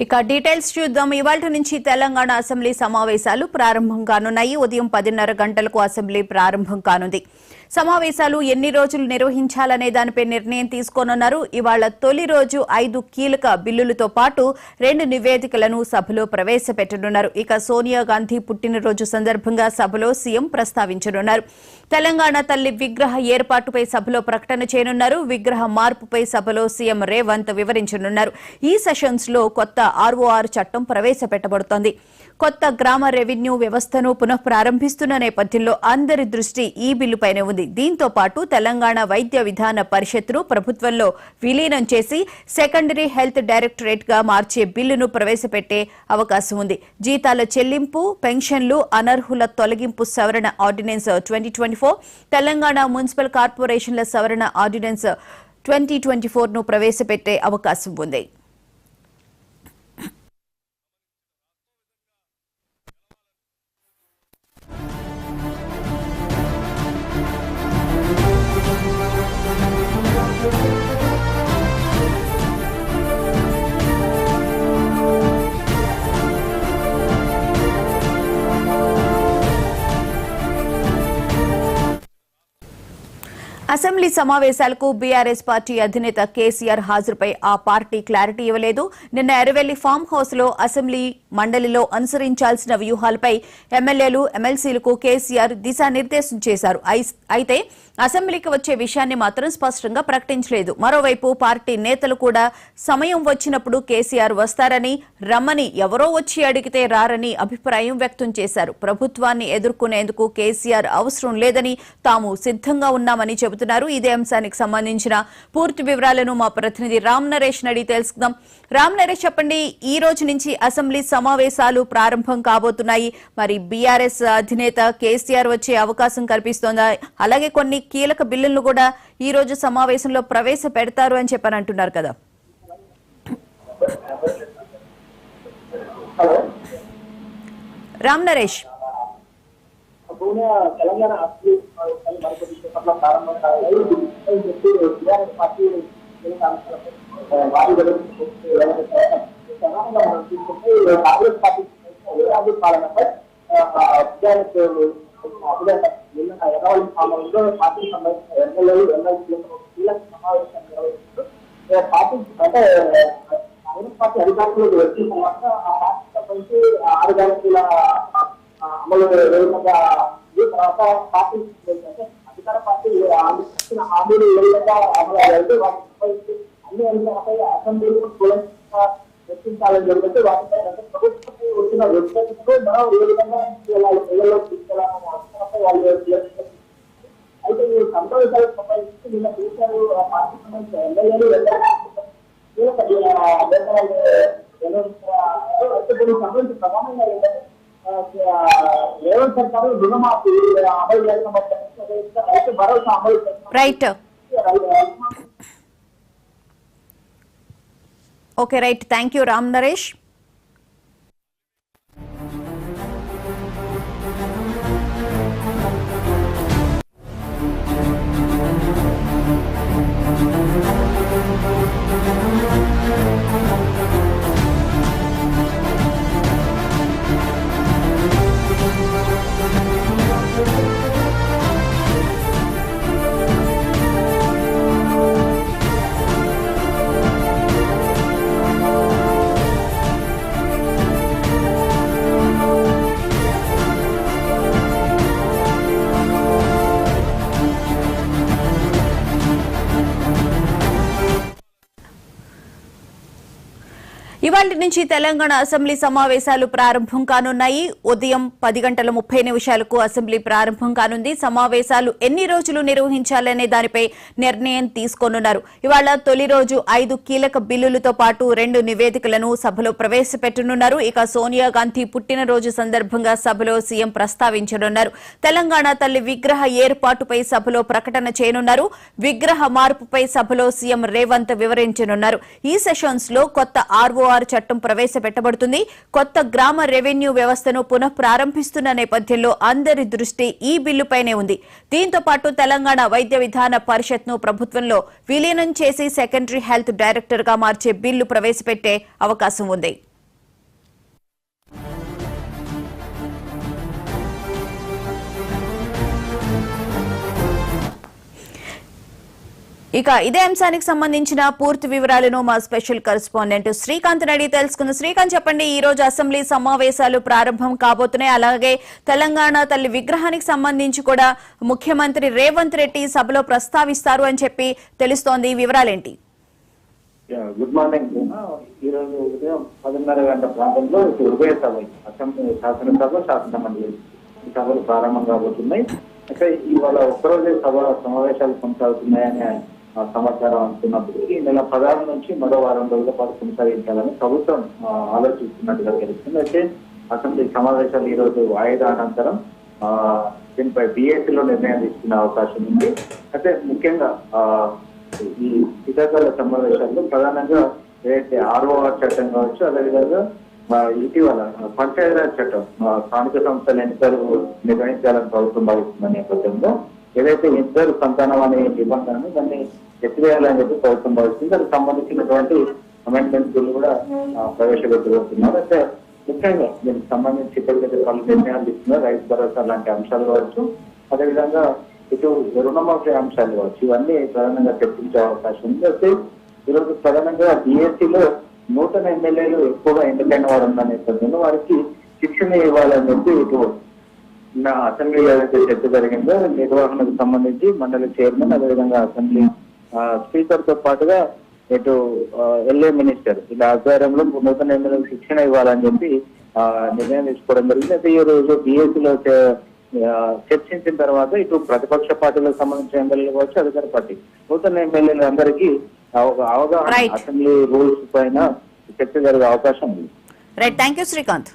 ఇక డీటెయిల్స్ చూద్దాం. ఇవాల్టి నుంచి తెలంగాణ అసెంబ్లీ సమావేశాలు ప్రారంభం కానున్నాయి. ఉదయం 10:30 గంటలకు అసెంబ్లీ ప్రారంభం కానుంది. సమావేశాలు ఎన్ని రోజులు నిర్వహించాలనే దానిపై నిర్ణయం తీసుకోనున్నారు. ఇవాళ తొలి రోజు 5 కీలక బిల్లులతో పాటు 2 నివేదికలను సభలో ప్రవేశపెట్టనున్నారు. ఇక సోనియా గాంధీ పుట్టినరోజు సందర్భంగా సభలో సీఎం ప్రస్తావించనున్నారు. తెలంగాణ తల్లి విగ్రహ ఏర్పాటుపై సభలో ప్రకటన చేయనున్నారు. విగ్రహ మార్పుపై సభలో సీఎం రేవంత్ వివరించనున్నారు. ఈ సెషన్స్ లో కొత్త ఆర్ఓఆర్ చట్టం ప్రవేశపెట్టబడుతోంది. కొత్త గ్రామ రెవెన్యూ వ్యవస్థను పునఃప్రారంభిస్తున్న నేపథ్యంలో అందరి దృష్టి ఈ బిల్లుపైనే ఉంది. దీంతో పాటు తెలంగాణ వైద్య విధాన పరిషత్ను ప్రభుత్వంలో విలీనం చేసి సెకండరీ హెల్త్ డైరెక్టరేట్ గా మార్చే బిల్లును ప్రవేశపెట్టే అవకాశం ఉంది. జీతాల చెల్లింపు, పెన్షన్లు, అనర్హుల తొలగింపు సవరణ ఆర్డినెన్స్ 2024, తెలంగాణ మున్సిపల్ కార్పొరేషన్ల సవరణ ఆర్డినెన్స్ 2024 ను ప్రవేశపెట్టే అవకాశం ఉంది. అసెంబ్లీ సమావేశాలకు బీఆర్ఎస్ పార్టీ అధినేత కేసీఆర్ హాజరుపై ఆ పార్టీ క్లారిటీ ఇవ్వలేదు. నిన్న ఎర్రవెల్లి ఫామ్ హౌస్ లో అసెంబ్లీ మండలిలో అనుసరించాల్సిన వ్యూహాలపై ఎమ్మెల్యేలు, ఎమ్మెల్సీలకు కేసీఆర్ దిశానిర్దేశం చేశారు. అయితే అసెంబ్లీకి వచ్చే విషయాన్ని మాత్రం స్పష్టంగా ప్రకటించలేదు. మరోవైపు పార్టీ నేతలు కూడా సమయం వచ్చినప్పుడు కేసీఆర్ వస్తారని, రమ్మని ఎవరో వచ్చి అడిగితే రారని అభిప్రాయం వ్యక్తం చేశారు. ప్రభుత్వాన్ని ఎదుర్కొనేందుకు కేసీఆర్ అవసరం లేదని, తాము సిద్ధంగా ఉన్నామని చెబుతున్నారు. ఇదే అంశానికి సంబంధించిన పూర్తి వివరాలను మా ప్రతినిధి రామ్ నరేష్ అడిగి తెలుసుకుందాం. రామ్ నరేష్, చెప్పండి, ఈ రోజు నుంచి అసెంబ్లీ సమావేశాలు ప్రారంభం కాబోతున్నాయి. మరి బీఆర్ఎస్ అధినేత కేసీఆర్ వచ్చే అవకాశం కనిపిస్తోందా? అలాగే కొన్ని కీలక బిల్లులను కూడా ఈ రోజు సమావేశంలో ప్రవేశపెడతారు అని చెప్పని అంటున్నారు కదా. రామ్ నరేష్, తెలంగాణ కాంగ్రెస్ పార్టీ పాలనపై ఎర్రవల్లి ఫామ్లో పార్టీకి సంబంధించిన ఎమ్మెల్యేలు, ఎమ్మెల్సీలకు కీలక సమావేశం నిర్వహిస్తూ పార్టీ అంటే కాంగ్రెస్ పార్టీ అధికారంలోకి వచ్చిన తర్వాత ఆ పార్టీకి సంబంధించి 6 గ్యారెంటీల అమలు వేగంగా తర్వాత పార్టీ అధికార పార్టీ ఇచ్చిన హామీలు ఏ విధంగా అమలు అయ్యాయి, వాటికి సంబంధించి అన్ని అంశాలపై అసెంబ్లీలో చర్చించాలని జరిగితే వాటిపై ప్రభుత్వంపై వచ్చిన వ్యతిరేకతను మనం ఏ విధంగా తీసుకెళ్లాలి, ప్రజల్లో తీసుకెళ్లాలనే అంశాలపై వాళ్ళు అయితే ఈ సమావేశాలకు సంబంధించి నిన్న కేసీఆర్ పార్టీకి సంబంధించిన ఎమ్మెల్యేలు కీలక నిర్ణయాలు నిర్వహించారు. అయితే దీనికి సంబంధించి ప్రధానంగా ఏంటంటే రేవంత్ సర్కారు రుణమాఫీ అమలు చేయడం భరోసా అమలు right. Okay, right. Thank you Ram Naresh. ఇవాళ నుంచి తెలంగాణ అసెంబ్లీ సమావేశాలు ప్రారంభం కానున్నాయి. ఉదయం 10:30 అసెంబ్లీ ప్రారంభం కానుంది. సమావేశాలు ఎన్ని రోజులు నిర్వహించాలనే దానిపై నిర్ణయం తీసుకోనున్నారు. ఇవాళ తొలి రోజు 5 కీలక బిల్లులతో పాటు 2 నివేదికలను సభలో ప్రవేశపెట్టనున్నారు. ఇక సోనియా గాంధీ పుట్టినరోజు సందర్భంగా సభలో సీఎం ప్రస్తావించనున్నారు. తెలంగాణ తల్లి విగ్రహ ఏర్పాటుపై సభలో ప్రకటన చేయనున్నారు. విగ్రహ మార్పుపై సభలో సీఎం రేవంత్ వివరించనున్నారు. ఈ సెషన్స్ లో కొత్త ఆర్ఓఆర్ చట్టం ప్రవేశపెట్టబడుతుంది. కొత్త గ్రామ రెవెన్యూ వ్యవస్థను పునః ప్రారంభిస్తున్న నేపథ్యంలో అందరి దృష్టి ఈ బిల్లుపైనే ఉంది. దీంతో పాటు తెలంగాణ వైద్య విధాన పరిషత్ను ప్రభుత్వంలో విలీనం చేసి సెకండరీ హెల్త్ డైరెక్టర్ గా మార్చే బిల్లు ప్రవేశపెట్టే అవకాశం ఉంది. ఇక ఇదే అంశానికి సంబంధించిన పూర్తి వివరాలను మా స్పెషల్ కరెస్పాండెంట్ శ్రీకాంత్ అడిగి తెలుసుకుందాం. శ్రీకాంత్, చెప్పండి, ఈ రోజు అసెంబ్లీ సమావేశాలు ప్రారంభం కాబోతున్నాయి. అలాగే తెలంగాణ తల్లి విగ్రహానికి సంబంధించి కూడా ముఖ్యమంత్రి రేవంత్ రెడ్డి సభలో ప్రస్తావిస్తారు అని చెప్పి తెలుస్తోంది. వివరాలేంటి? Good morning. ఈ రోజు ఉదయం 10:30 గంటల ప్రాంతంలో ఉభయ సభలు, అసెంబ్లీ, శాసనసభ, శాసనమండలి సభలు ప్రారంభం కాబోతున్నాయి. అయితే ఇవాళ ఒక్కరోజే సమావేశాలు కొనసాగుతున్నాయని సమాచారం అందుతున్నప్పటికీ ఈ నెల 16 నుంచి మరో వారం రోజుల పాటు కొనసాగించాలని ప్రభుత్వం ఆలోచిస్తున్నట్టుగా తెలుస్తుంది. అయితే అసెంబ్లీ సమావేశాలు ఈ రోజు వాయిదా అనంతరం దీనిపై BACలో నిర్ణయం తీసుకునే అవకాశం ఉంది. అయితే ముఖ్యంగా ఈ శీతాకాల సమావేశాల్లో ప్రధానంగా ఏదైతే ROR చట్టం కావచ్చు, అదేవిధంగా ఇటీవల పంచాయతీరాజ్ చట్టం, స్థానిక సంస్థల ఎన్నికలు నిర్వహించాలని ప్రభుత్వం భావిస్తున్న నేపథ్యంలో ఏదైతే ఇద్దరు సంతానం అనే నిబంధనను దాన్ని ఎత్తివేయాలని చెప్పి ప్రభుత్వం భావిస్తుంది. దానికి సంబంధించినటువంటి అమెండ్మెంట్ బిల్లు కూడా ప్రవేశపెట్టబోతున్నారు. అయితే ముఖ్యంగా దీనికి సంబంధించి ఇప్పటికైతే పలు నిర్ణయాలు తీసుకున్నారు. రైతు భరోసా లాంటి అంశాలు కావచ్చు, అదేవిధంగా ఇటు రుణమాఫీ అంశాలు కావచ్చు, ఇవన్నీ ప్రధానంగా చర్చించే అవకాశం ఉంది. అయితే ఈరోజు ప్రధానంగా BACలో నూతన ఎమ్మెల్యేలు ఎక్కువగా ఎన్నికైన వారు ఉన్న నేపథ్యంలో వారికి శిక్షణ ఇవ్వాలని చెప్పి ఇటు నా అసెంబ్లీ ఏదైతే చర్చ జరిగిందో నిర్వహణకు సంబంధించి మండలి చైర్మన్, అదేవిధంగా అసెంబ్లీ స్పీకర్ తో పాటుగా ఇటు LA మినిస్టర్ ఇలా ఆధ్వర్యంలో నూతన ఎమ్మెల్యేలకు శిక్షణ ఇవ్వాలని చెప్పి నిర్ణయం తీసుకోవడం జరిగింది. అయితే ఈ రోజు BACలో చర్చించిన తర్వాత ఇటు ప్రతిపక్ష పార్టీలకు సంబంధించిన ఎమ్మెల్యేలు కావచ్చు, అధికార పార్టీ నూతన ఎమ్మెల్యేలు అందరికీ అవగాహన అసెంబ్లీ రూల్స్ పైన చర్చ జరిగే అవకాశం ఉంది. Right, thank you Srikanth.